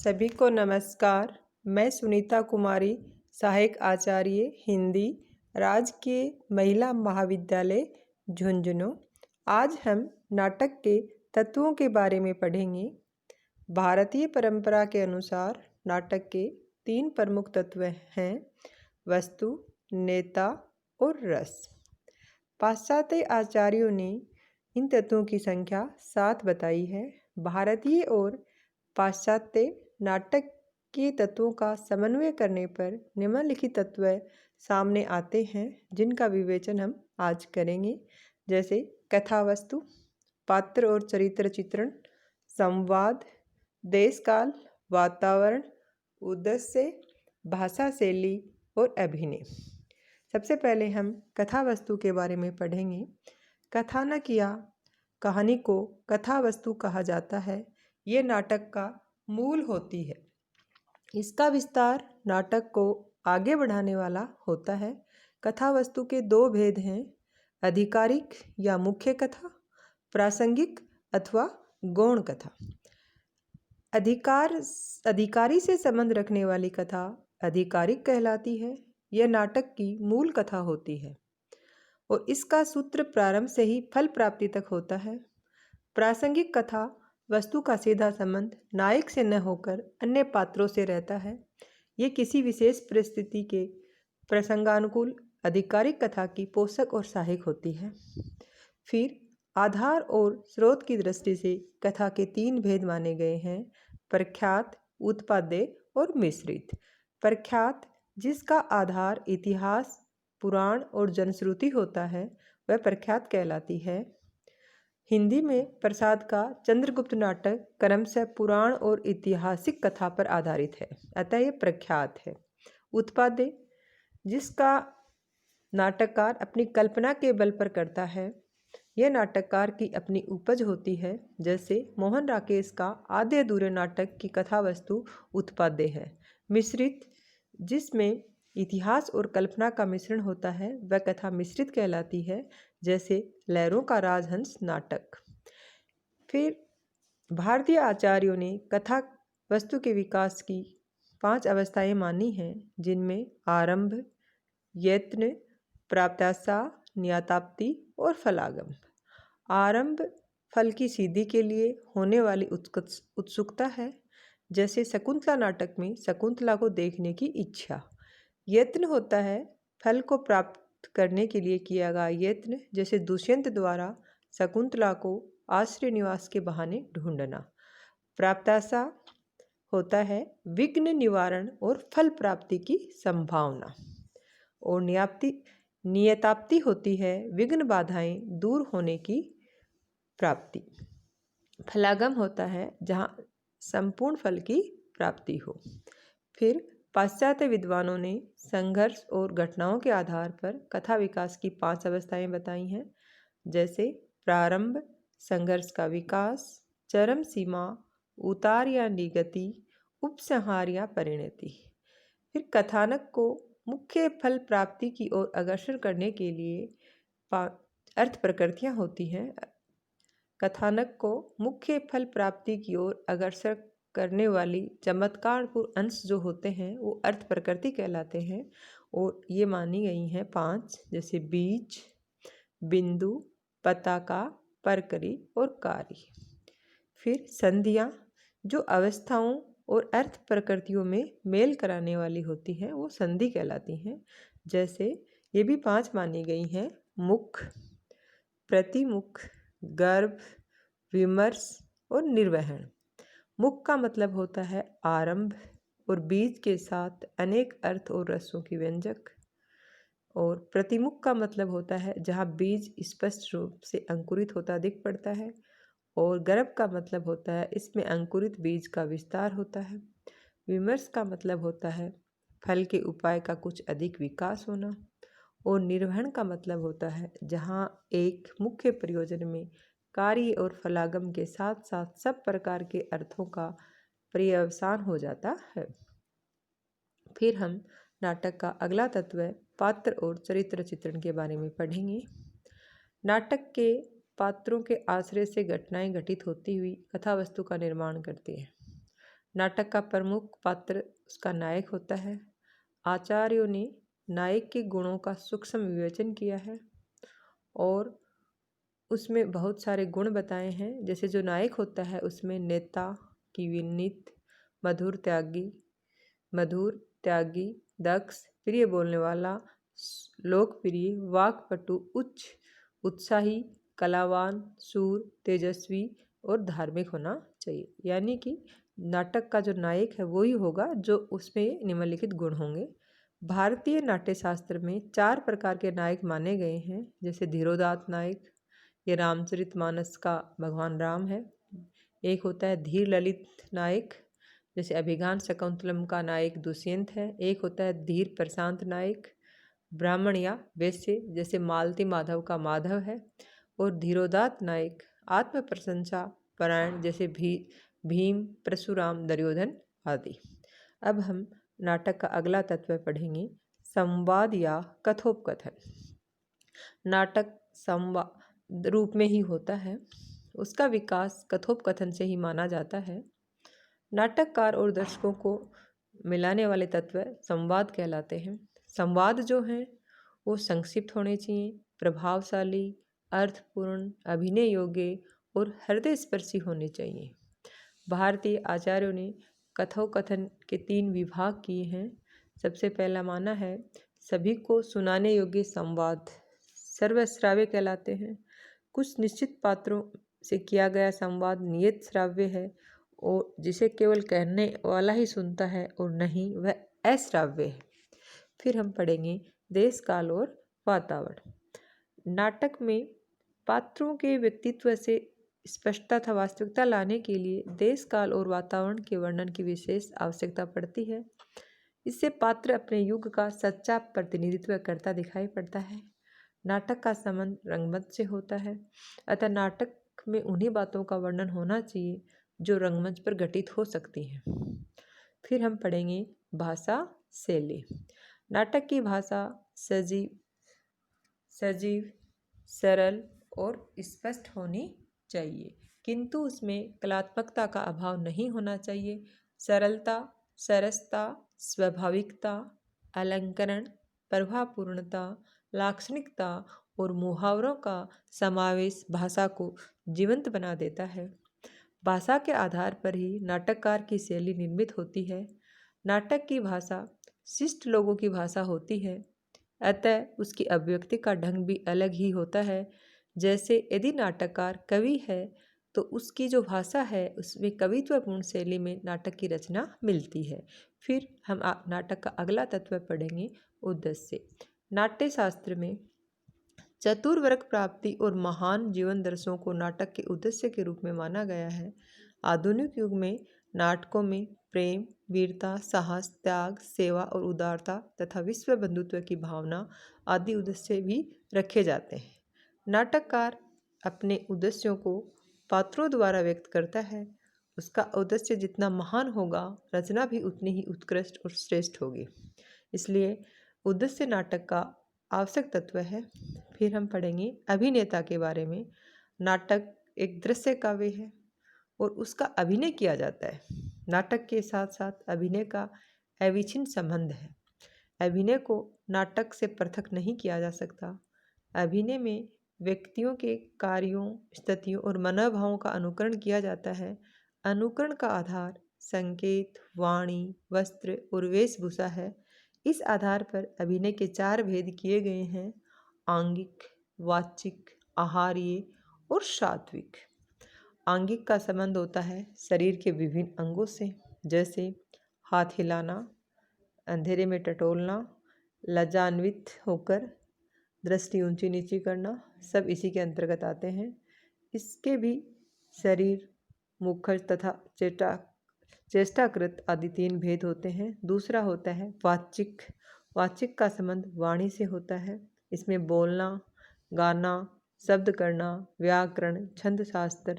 सभी को नमस्कार। मैं सुनीता कुमारी, सहायक आचार्य हिंदी, राजकीय महिला महाविद्यालय झुंझुनू। आज हम नाटक के तत्वों के बारे में पढ़ेंगे। भारतीय परंपरा के अनुसार नाटक के 3 प्रमुख तत्व हैं: वस्तु, नेता और रस। पाश्चात्य आचार्यों ने इन तत्वों की संख्या 7 बताई है। भारतीय और पाश्चात्य नाटक के तत्वों का समन्वय करने पर निम्नलिखित तत्व सामने आते हैं, जिनका विवेचन हम आज करेंगे। जैसे कथा वस्तु, पात्र और चरित्र चित्रण, संवाद, देश काल, वातावरण, उद्देश्य, भाषा शैली और अभिनय। सबसे पहले हम कथा वस्तु के बारे में पढ़ेंगे। कथानक या कहानी को कथा वस्तु कहा जाता है। ये नाटक का मूल होती है। इसका विस्तार नाटक को आगे बढ़ाने वाला होता है। कथा वस्तु के 2 भेद हैं: आधिकारिक या मुख्य कथा, प्रासंगिक अथवा गौण कथा। अधिकारी से संबंध रखने वाली कथा आधिकारिक कहलाती है। यह नाटक की मूल कथा होती है और इसका सूत्र प्रारंभ से ही फल प्राप्ति तक होता है। प्रासंगिक कथा वस्तु का सीधा संबंध नायक से न होकर अन्य पात्रों से रहता है। ये किसी विशेष परिस्थिति के प्रसंगानुकूल आधिकारिक कथा की पोषक और सहायक होती है। फिर आधार और स्रोत की दृष्टि से कथा के 3 भेद माने गए हैं: प्रख्यात, उत्पाद्य और मिश्रित। प्रख्यात, जिसका आधार इतिहास, पुराण और जनश्रुति होता है, वह प्रख्यात कहलाती है। हिंदी में प्रसाद का चंद्रगुप्त नाटक क्रमशः पुराण और ऐतिहासिक कथा पर आधारित है, अतः यह प्रख्यात है। उत्पाद्य, जिसका नाटककार अपनी कल्पना के बल पर करता है, यह नाटककार की अपनी उपज होती है। जैसे मोहन राकेश का आधे अधूरे नाटक की कथा वस्तु उत्पाद्य है। मिश्रित, जिसमें इतिहास और कल्पना का मिश्रण होता है, वह कथा मिश्रित कहलाती है। जैसे लहरों का राजहंस नाटक। फिर भारतीय आचार्यों ने कथा वस्तु के विकास की 5 अवस्थाएं मानी हैं, जिनमें आरंभ, यत्न, प्राप्त्याशा, न्याताप्ति और फलागम। आरंभ फल की सिद्धि के लिए होने वाली उत्सुकता है। जैसे शकुंतला नाटक में शकुंतला को देखने की इच्छा। यत्न होता है फल को प्राप्त करने के लिए किया गया यत्न, जैसे दुष्यंत द्वारा शकुंतला को आश्रय निवास के बहाने ढूंढना। प्राप्त्याशा होता है विघ्न निवारण और फल प्राप्ति की संभावना। और नियताप्ति होती है विघ्न बाधाएं दूर होने की प्राप्ति। फलागम होता है जहां संपूर्ण फल की प्राप्ति हो। फिर पाश्चात्य विद्वानों ने संघर्ष और घटनाओं के आधार पर कथा विकास की 5 अवस्थाएं बताई हैं। जैसे प्रारंभ, संघर्ष का विकास, चरम सीमा, उतार या निगति, उपसंहार या परिणति। फिर कथानक को मुख्य फल प्राप्ति की ओर अग्रसर करने के लिए अर्थ प्रकृतियाँ होती हैं। कथानक को मुख्य फल प्राप्ति की ओर अग्रसर करने वाली चमत्कारपूर्ण अंश जो होते हैं, वो अर्थ प्रकृति कहलाते हैं। और ये मानी गई हैं 5, जैसे बीज, बिंदु, पताका, परकरी और कारी। फिर संधियाँ, जो अवस्थाओं और अर्थ प्रकृतियों में मेल कराने वाली होती हैं, वो संधि कहलाती हैं। जैसे ये भी 5 मानी गई हैं: मुख, प्रतिमुख, गर्भ, विमर्श और निर्वहन। मुख का मतलब होता है आरंभ और बीज के साथ अनेक अर्थ और रसों की व्यंजक। और प्रतिमुख का मतलब होता है जहाँ बीज स्पष्ट रूप से अंकुरित होता दिख पड़ता है। और गर्भ का मतलब होता है इसमें अंकुरित बीज का विस्तार होता है। विमर्श का मतलब होता है फल के उपाय का कुछ अधिक विकास होना। और निर्वहन का मतलब होता है जहाँ एक मुख्य प्रयोजन में कार्य और फलागम के साथ साथ सब प्रकार के अर्थों का पर्यवसान हो जाता है। फिर हम नाटक का अगला तत्व पात्र और चरित्र चित्रण के बारे में पढ़ेंगे। नाटक के पात्रों के आश्रय से घटनाएं घटित होती हुई कथा वस्तु का निर्माण करती हैं। नाटक का प्रमुख पात्र उसका नायक होता है। आचार्यों ने नायक के गुणों का सूक्ष्म विवेचन किया है और उसमें बहुत सारे गुण बताए हैं। जैसे जो नायक होता है उसमें नेता की विनीत, मधुर त्यागी, दक्ष, प्रिय बोलने वाला, लोकप्रिय, वाक्पटु, उच्च उत्साही, कलावान, शूर, तेजस्वी और धार्मिक होना चाहिए। यानी कि नाटक का जो नायक है वही होगा जो उसमें निम्नलिखित गुण होंगे। भारतीय नाट्य शास्त्र में 4 प्रकार के नायक माने गए हैं। जैसे धीरोदात्त नायक, ये रामचरितमानस का भगवान राम है। एक होता है धीर ललित नायक, जैसे अभिज्ञान शकुंतलम का नायक दुष्यंत है। एक होता है धीर प्रशांत नायक, ब्राह्मण या वैश्य, जैसे मालती माधव का माधव है। और धीरोदात्त नायक आत्म प्रशंसा परायण, जैसे भीम, परशुराम, दुर्योधन आदि। अब हम नाटक का अगला तत्व पढ़ेंगे, संवाद या कथोपकथन। नाटक संवाद रूप में ही होता है, उसका विकास कथोपकथन से ही माना जाता है। नाटककार और दर्शकों को मिलाने वाले तत्व संवाद कहलाते हैं। संवाद जो हैं वो संक्षिप्त होने चाहिए, प्रभावशाली, अर्थपूर्ण, अभिनय योग्य और हृदय स्पर्शी होने चाहिए। भारतीय आचार्यों ने कथोपकथन के 3 विभाग किए हैं। सबसे पहला माना है सभी को सुनाने योग्य संवाद, सर्वश्राव्य कहलाते हैं। कुछ निश्चित पात्रों से किया गया संवाद नियत श्राव्य है और जिसे केवल कहने वाला ही सुनता है और नहीं वह अश्राव्य है। फिर हम पढ़ेंगे देश काल और वातावरण। नाटक में पात्रों के व्यक्तित्व से स्पष्टता तथा वास्तविकता लाने के लिए देश काल और वातावरण के वर्णन की विशेष आवश्यकता पड़ती है। इससे पात्र अपने युग का सच्चा प्रतिनिधित्व करता दिखाई पड़ता है। नाटक का संबंध रंगमंच से होता है, अतः नाटक में उन्हीं बातों का वर्णन होना चाहिए जो रंगमंच पर घटित हो सकती हैं। फिर हम पढ़ेंगे भाषा शैली। नाटक की भाषा सजीव, सरल और स्पष्ट होनी चाहिए, किंतु उसमें कलात्मकता का अभाव नहीं होना चाहिए। सरलता, सरसता, स्वाभाविकता, अलंकरण, प्रभावपूर्णता, लाक्षणिकता और मुहावरों का समावेश भाषा को जीवंत बना देता है। भाषा के आधार पर ही नाटककार की शैली निर्मित होती है। नाटक की भाषा शिष्ट लोगों की भाषा होती है, अतः उसकी अभिव्यक्ति का ढंग भी अलग ही होता है। जैसे यदि नाटककार कवि है तो उसकी जो भाषा है उसमें कवित्वपूर्ण शैली में नाटक की रचना मिलती है। फिर हम नाटक का अगला तत्व पढ़ेंगे, उद्देश्य। नाट्य शास्त्र में चतुर्वर्ग प्राप्ति और महान जीवन दर्शों को नाटक के उद्देश्य के रूप में माना गया है। आधुनिक युग में नाटकों में प्रेम, वीरता, साहस, त्याग, सेवा और उदारता तथा विश्व बंधुत्व की भावना आदि उद्देश्य भी रखे जाते हैं। नाटककार अपने उद्देश्यों को पात्रों द्वारा व्यक्त करता है। उसका उद्देश्य जितना महान होगा, रचना भी उतनी ही उत्कृष्ट और श्रेष्ठ होगी। इसलिए उद्देश्य नाटक का आवश्यक तत्व है। फिर हम पढ़ेंगे अभिनेता के बारे में। नाटक एक दृश्य काव्य है और उसका अभिनय किया जाता है। नाटक के साथ साथ अभिनय का अविच्छिन्न संबंध है। अभिनय को नाटक से पृथक नहीं किया जा सकता। अभिनय में व्यक्तियों के कार्यों, स्थितियों और मनोभावों का अनुकरण किया जाता है। अनुकरण का आधार संकेत, वाणी, वस्त्र और वेशभूषा है। इस आधार पर अभिनय के 4 भेद किए गए हैं, आंगिक, वाचिक, आहार्य और सात्विक। आंगिक का संबंध होता है शरीर के विभिन्न अंगों से, जैसे हाथ हिलाना, अंधेरे में टटोलना, लज्जान्वित होकर दृष्टि ऊंची नीची करना, सब इसी के अंतर्गत आते हैं। इसके भी शरीर, मुखर तथा चेष्टाकृत आदि 3 भेद होते हैं। दूसरा होता है वाचिक। वाचिक का संबंध वाणी से होता है। इसमें बोलना, गाना, शब्द करना, व्याकरण, छंद शास्त्र,